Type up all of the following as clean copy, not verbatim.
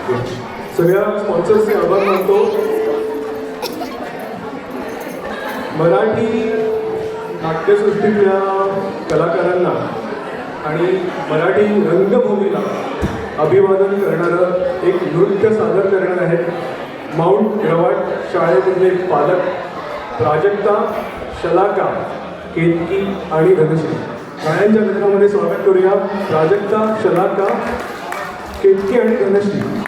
सगळ्या स्पॉन्सर्सचे आभार मानतो. मराठी नाट्यसृष्टीतल्या कलाकारांना आणि मराठी रंगभूमीला अभिवादन करणारं एक नृत्य सादर करणार आहेत माऊंट इळवाट शाळेमधले पालक प्राजक्ता, शलाका, केतकी आणि धनश्री. गाण्यांच्या गजरामध्ये स्वागत करूया प्राजक्ता, शलाका, केतकी आणि धनश्री.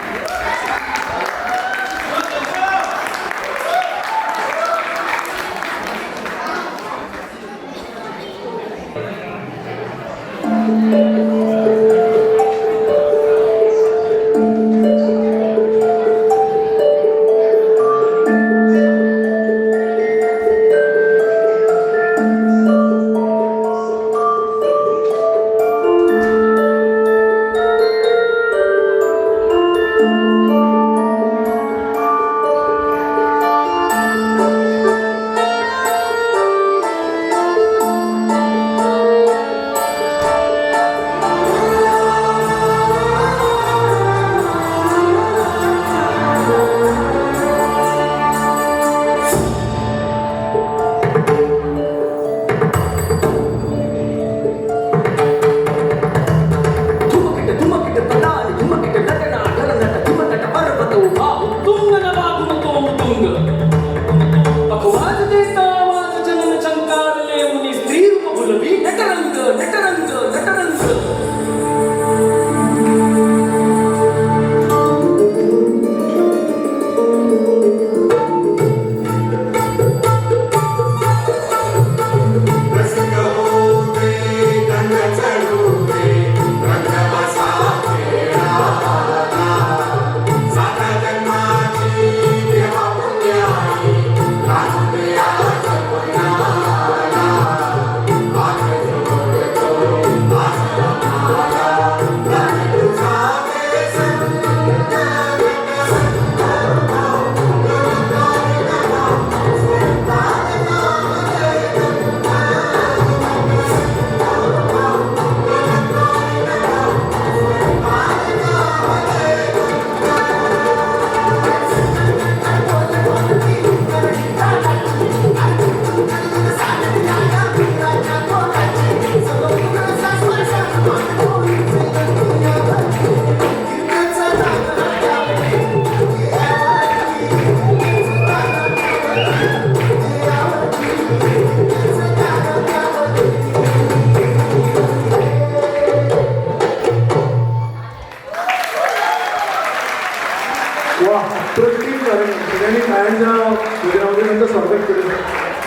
सगळ्यांनी खायच्या स्वागत केलं.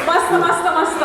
मस्त मस्त मस्त.